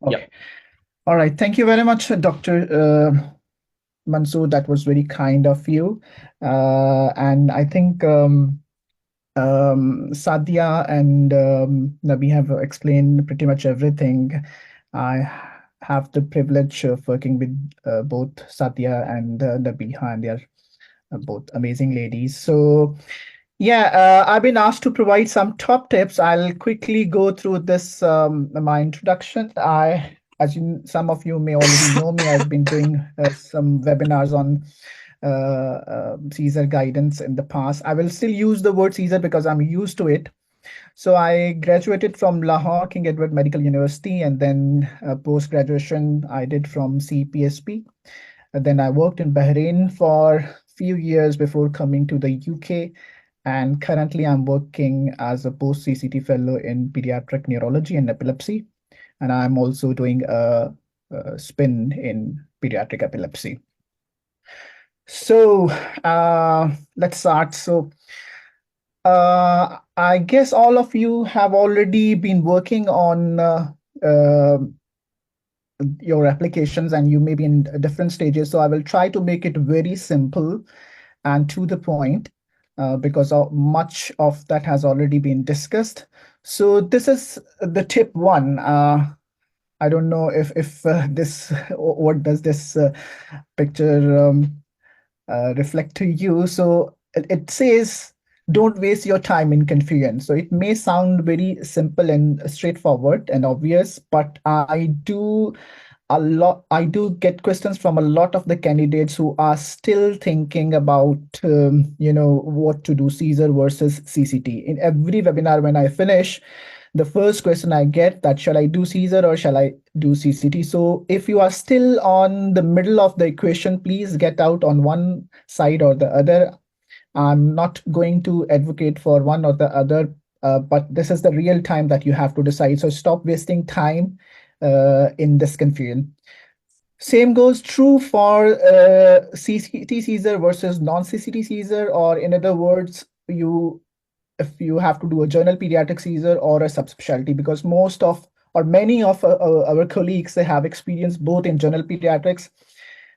Okay. Yeah. All right. Thank you very much, Dr. Mansoor. That was very kind of you. And I think Sadia and Nabi have explained pretty much everything. I have the privilege of working with both Sadia and Nabiha, and they are both amazing ladies. So, yeah, I've been asked to provide some top tips. I'll quickly go through this my introduction. As some of you may already know me, I've been doing some webinars on CESR guidance in the past. I will still use the word CESR because I'm used to it. So I graduated from Lahore, King Edward Medical University, and then post graduation I did from CPSP. And then I worked in Bahrain for a few years before coming to the UK. And currently, I'm working as a post CCT fellow in pediatric neurology and epilepsy. And I'm also doing a spin in pediatric epilepsy. So let's start. So I guess all of you have already been working on uh, your applications and you may be in different stages. So I will try to make it very simple and to the point because much of that has already been discussed. So this is the tip one. I don't know if this what does this picture reflect to you. So it says, don't waste your time in confusion. So it may sound very simple and straightforward and obvious, but I do get questions from a lot of the candidates who are still thinking about, what to do, Caesar versus CCT. In every webinar, when I finish, the first question I get that shall I do Caesar or shall I do CCT? So if you are still on the middle of the equation, please get out on one side or the other. I'm not going to advocate for one or the other, but this is the real time that you have to decide. So stop wasting time in this confusion. Same goes true for CCT Caesar versus non-CCT Caesar, or in other words, you if you have to do a general pediatric Caesar or a subspecialty, because most of or many of our colleagues, they have experience both in general pediatrics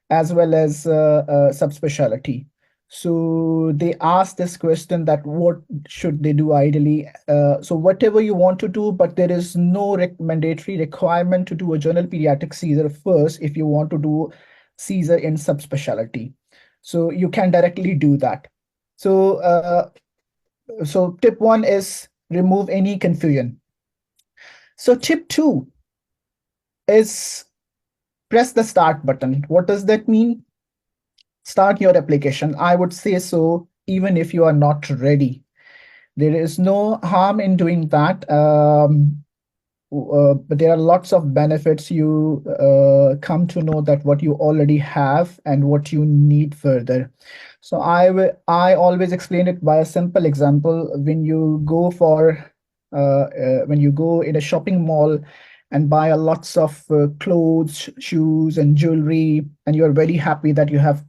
as well as subspecialty. So they ask this question that what should they do ideally? So whatever you want to do, but there is no mandatory requirement to do a general pediatric Caesar first if you want to do Caesar in subspecialty. So you can directly do that. So so tip one is remove any confusion. So tip two is press the start button. What does that mean? Start your application. I would say so, even if you are not ready. There is no harm in doing that. But there are lots of benefits. You come to know that what you already have and what you need further. So I always explain it by a simple example. When you go in a shopping mall and buy a lots of clothes, shoes, and jewelry, and you're very happy that you have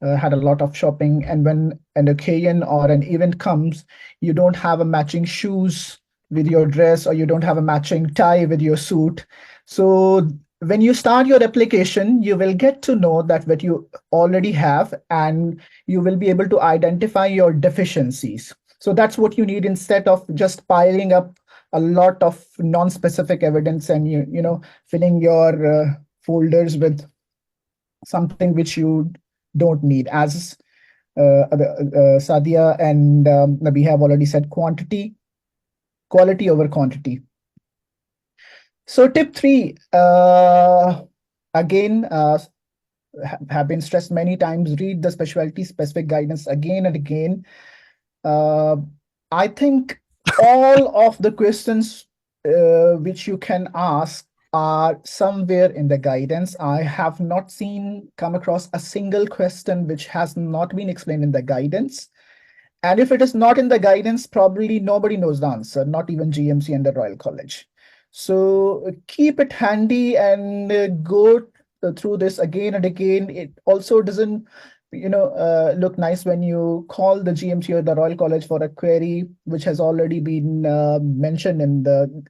had a lot of shopping. And when an occasion or an event comes, you don't have a matching shoes with your dress, or you don't have a matching tie with your suit. So when you start your application, you will get to know that what you already have, and you will be able to identify your deficiencies. So that's what you need, instead of just piling up a lot of non-specific evidence and filling your folders with something which you don't need. As Sadia and Nabi have already said, quality over quantity. So tip three, again, have been stressed many times, read the specialty specific guidance again and again. Uh, I think all of the questions which you can ask are somewhere in the guidance. I have not come across a single question which has not been explained in the guidance. And if it is not in the guidance, probably nobody knows the answer, not even GMC and the Royal College. So keep it handy and go through this again and again. It also doesn't, look nice when you call the GMC or the Royal College for a query which has already been mentioned in the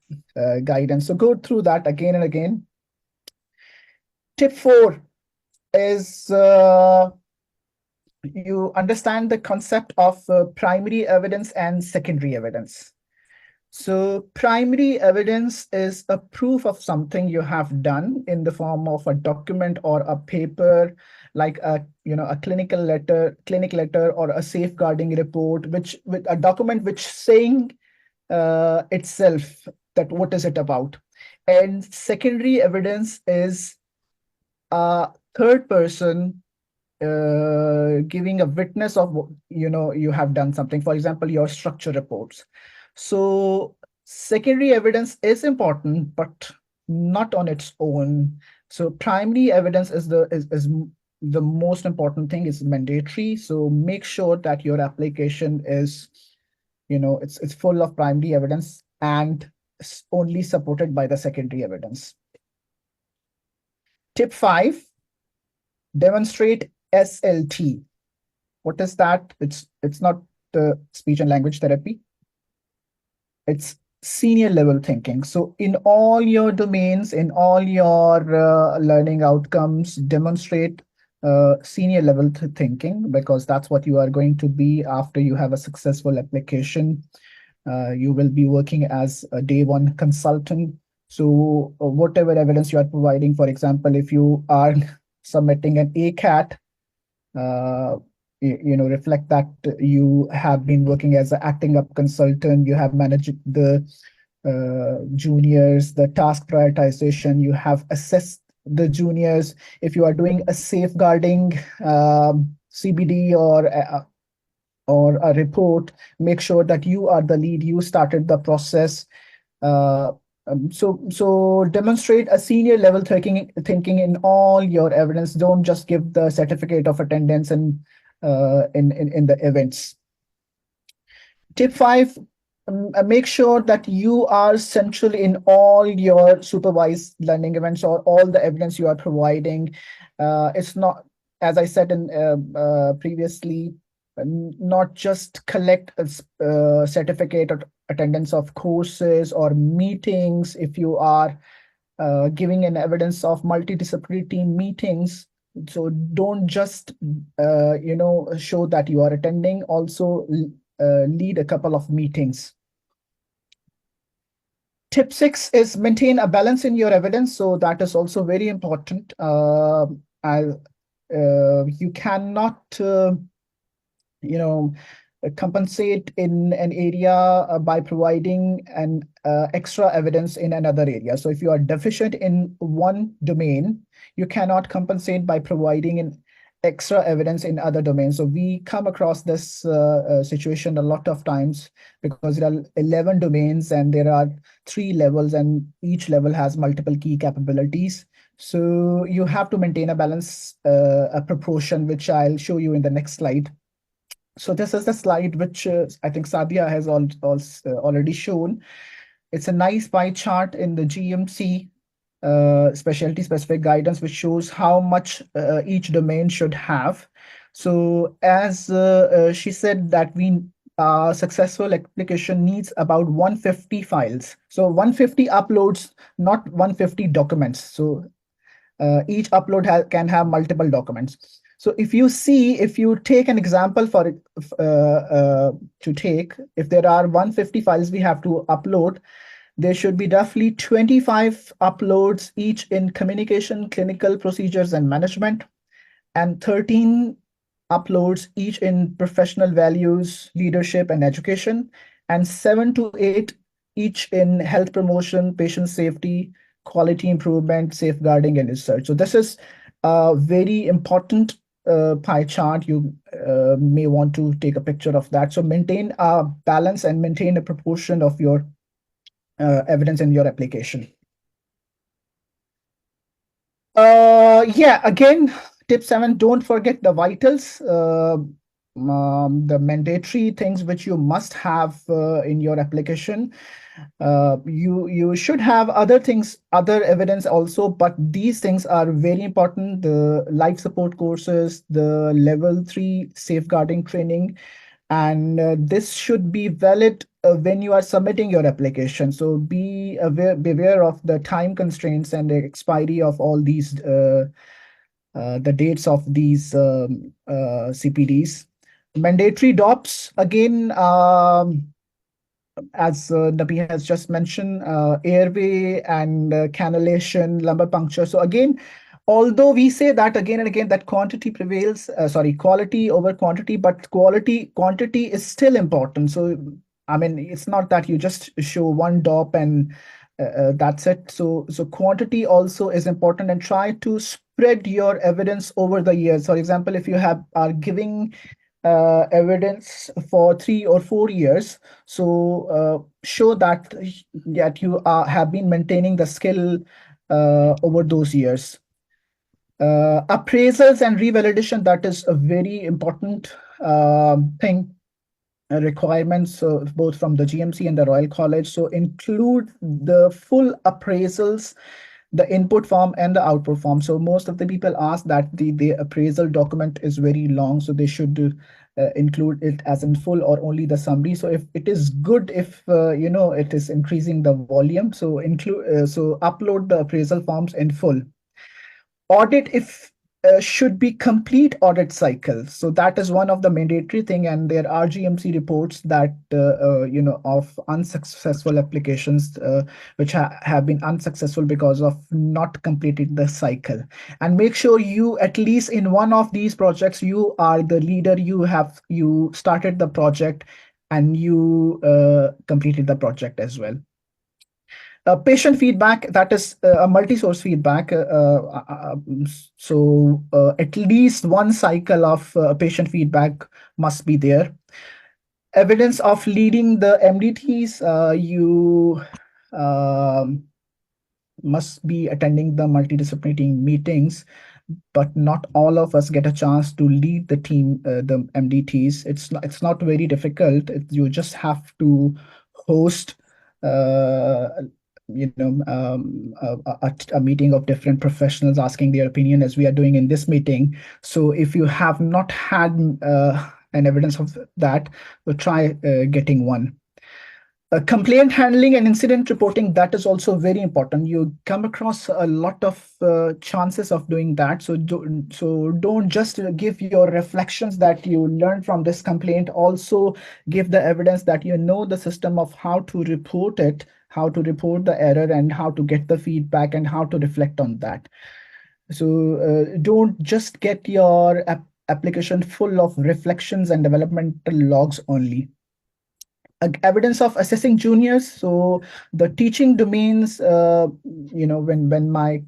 guidance. So go through that again and again. Tip four is you understand the concept of primary evidence and secondary evidence. So primary evidence is a proof of something you have done in the form of a document or a paper, like a clinic letter, or a safeguarding report, which with a document which saying itself that what is it about. And secondary evidence is a third person giving a witness of you have done something, for example your structure reports. So secondary evidence is important but not on its own. So primary evidence is the most important thing, is mandatory. So make sure that your application is it's full of primary evidence and only supported by the secondary evidence. Tip 5, demonstrate SLT. What is that? It's not the speech and language therapy. It's senior level thinking. So in all your domains, in all your learning outcomes, demonstrate senior level thinking, because that's what you are going to be after you have a successful application. You will be working as a day one consultant. So whatever evidence you are providing, for example, if you are submitting an ACAT, uh, reflect that you have been working as an acting up consultant, you have managed the juniors, the task prioritization, you have assessed the juniors. If you are doing a safeguarding CBD or a report, make sure that you are the lead, you started the process. uh, so demonstrate a senior level thinking in all your evidence. Don't just give the certificate of attendance and in the events. Tip 5, make sure that you are central in all your supervised learning events or all the evidence you are providing. It's not, as I said in previously, not just collect a certificate or attendance of courses or meetings. If you are giving an evidence of multidisciplinary team meetings, so don't just show that you are attending, also lead a couple of meetings. Tip 6 is maintain a balance in your evidence. So that is also very important. You cannot you know compensate in an area by providing an extra evidence in another area. So if you are deficient in one domain, you cannot compensate by providing an extra evidence in other domains. So we come across this situation a lot of times, because there are 11 domains and there are 3 levels, and each level has multiple key capabilities. So you have to maintain a balance, a proportion, which I'll show you in the next slide. So this is the slide which I think Sadia has already shown. It's a nice pie chart in the GMC specialty specific guidance, which shows how much each domain should have. So as she said that we successful application needs about 150 files. So 150 uploads, not 150 documents. So each upload can have multiple documents. So if you take an example for it, to take, if there are 150 files we have to upload, there should be roughly 25 uploads each in communication, clinical procedures and management, and 13 uploads each in professional values, leadership and education, and 7 to 8 each in health promotion, patient safety, quality improvement, safeguarding and research. So this is a very important pie chart. You may want to take a picture of that. So maintain a balance and maintain a proportion of your evidence in your application. Yeah, again, tip 7, don't forget the vitals, the mandatory things which you must have in your application. You should have other things, other evidence also, but these things are very important. The life support courses, the level 3 safeguarding training, and this should be valid when you are submitting your application. So beware of the time constraints and the expiry of all these the dates of these CPDs. Mandatory DOPS again. As Nabi has just mentioned, airway and cannulation, lumbar puncture. So again, although we say that again and again that quantity prevails, sorry, quality over quantity, but quantity is still important. So I mean, it's not that you just show one DOP and that's it. So quantity also is important, and try to spread your evidence over the years. For example, if you have are giving evidence for 3 or 4 years. So show that you have been maintaining the skill over those years. Appraisals and revalidation, that is a very important thing, requirements both from the GMC and the Royal College. So include the full appraisals, the input form and the output form. So most of the people ask that the appraisal document is very long, so they should include it as in full or only the summary. So if it is good, if it is increasing the volume, so include so upload the appraisal forms in full. Audit if should be complete audit cycle. So that is one of the mandatory thing, and there are GMC reports that of unsuccessful applications which have been unsuccessful because of not completing the cycle. And make sure you, at least in one of these projects, you are the leader. You started the project and you completed the project as well. Patient feedback, that is a multi-source feedback. At least one cycle of patient feedback must be there. Evidence of leading the MDTs, you um, must be attending the multidisciplinary meetings, but not all of us get a chance to lead the team, the MDTs. It's not very difficult. You just have to host uh, a meeting of different professionals asking their opinion, as we are doing in this meeting. So if you have not had an evidence of that, so try getting one. Complaint handling and incident reporting, that is also very important. You come across a lot of chances of doing that. So don't just give your reflections that you learned from this complaint. Also give the evidence that you know the system of how to report it, how to report the error, and how to get the feedback, and how to reflect on that. So don't just get your application full of reflections and developmental logs only. Evidence of assessing juniors. So the teaching domains, when my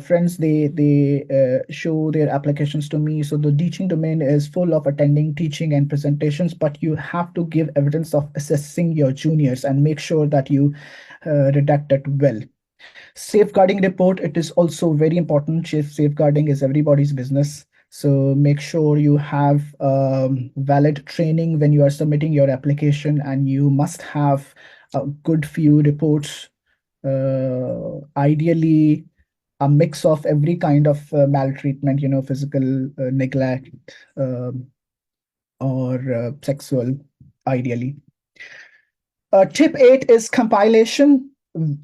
friends, they show their applications to me. So the teaching domain is full of attending teaching and presentations, but you have to give evidence of assessing your juniors and make sure that you redact it well. Safeguarding report, it is also very important. Safeguarding is everybody's business. So make sure you have valid training when you are submitting your application, and you must have a good few reports. Ideally, a mix of every kind of maltreatment, physical neglect, or sexual, ideally. Tip 8 is compilation.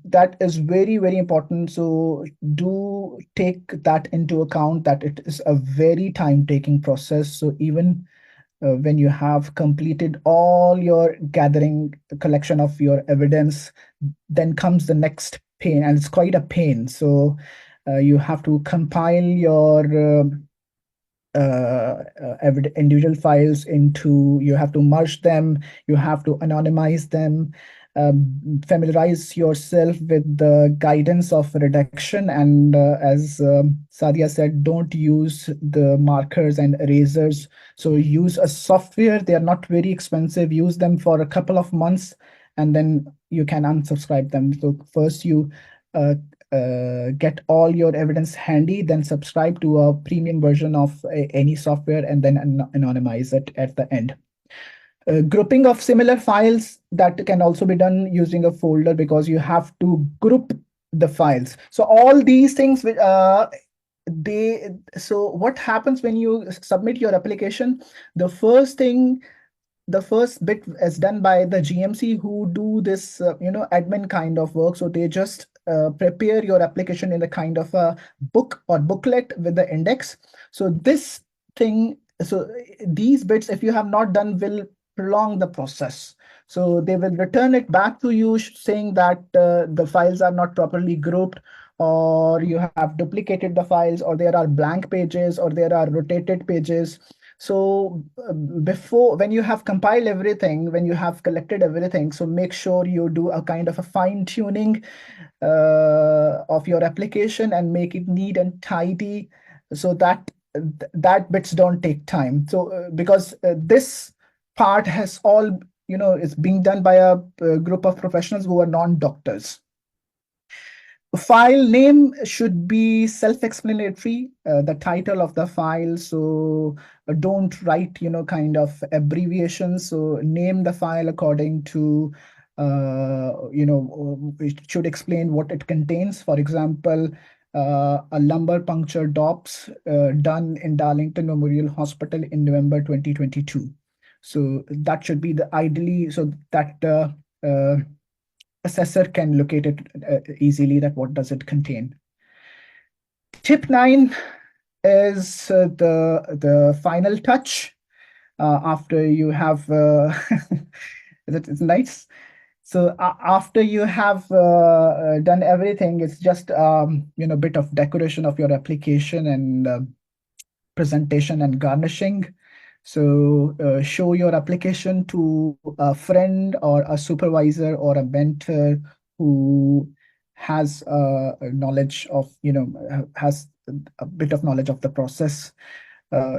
That is very, very important. So do take that into account, that it is a very time-taking process. So even when you have completed all your gathering collection of your evidence, then comes the next pain, and it's quite a pain. So you have to compile your individual files into, you have to merge them, you have to anonymize them, familiarize yourself with the guidance of redaction, and as Sadia said, don't use the markers and erasers. So use a software. They are not very expensive. Use them for a couple of months, and then you can unsubscribe them. So first you uh, get all your evidence handy, then subscribe to a premium version of any software, and then anonymize it at the end. Grouping of similar files, that can also be done using a folder, because you have to group the files. So all these things, they so what happens when you submit your application? The first thing the first bit is done by the GMC who do this, admin kind of work. So they just prepare your application in the kind of a book or booklet with the index. So these bits, if you have not done, will prolong the process. So they will return it back to you saying that the files are not properly grouped, or you have duplicated the files, or there are blank pages, or there are rotated pages. So before, when you have compiled everything, when you have collected everything, so make sure you do a kind of a fine tuning of your application and make it neat and tidy, so that that bits don't take time. So because this part has all, is being done by a group of professionals who are non-doctors. File name should be self-explanatory, the title of the file. So don't write, kind of abbreviations. So name the file according to, it should explain what it contains. For example, a lumbar puncture DOPS done in Darlington Memorial Hospital in November 2022. So that should be the ideally, so that assessor can locate it easily, that what does it contain. Tip 9 is the final touch after you have it's nice. So after you have done everything, it's just bit of decoration of your application and presentation and garnishing. So show your application to a friend or a supervisor or a mentor who has knowledge of, has a bit of knowledge of the process.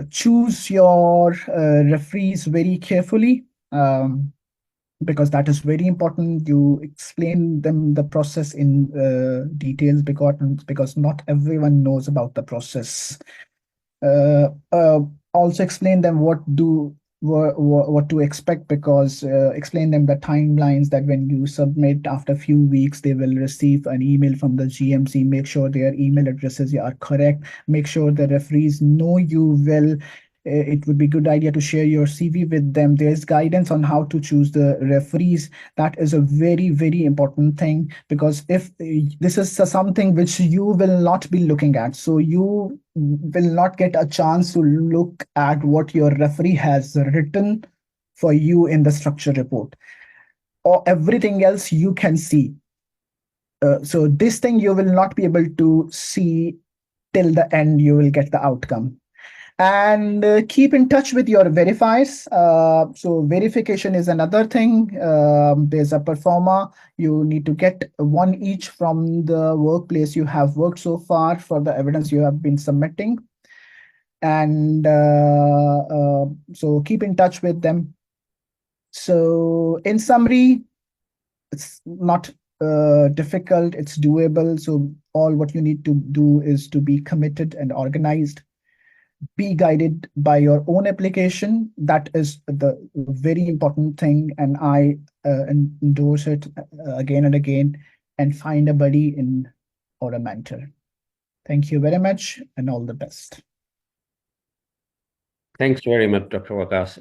Choose your referees very carefully, because that is very important. You explain them the process in details, because not everyone knows about the process. uh, uh, Also explain them what to expect, because explain them the timelines, that when you submit, after a few weeks they will receive an email from the GMC. Make sure their email addresses are correct. Make sure the referees know you well. It would be good idea to share your CV with them. There's guidance on how to choose the referees. That is a very, very important thing, because if this is something which you will not be looking at, so you will not get a chance to look at what your referee has written for you in the structure report, or everything else you can see. So this thing you will not be able to see till the end. You will get the outcome. And keep in touch with your verifiers. So verification is another thing. There's a performer. You need to get one each from the workplace you have worked so far for the evidence you have been submitting. And so keep in touch with them. So in summary, it's not difficult, it's doable. So all what you need to do is to be committed and organized, be guided by your own application. That is the very important thing, and I endorse it again and again. And find a buddy in or a mentor. Thank you very much, and all the best. Thanks very much, Dr. Wakas.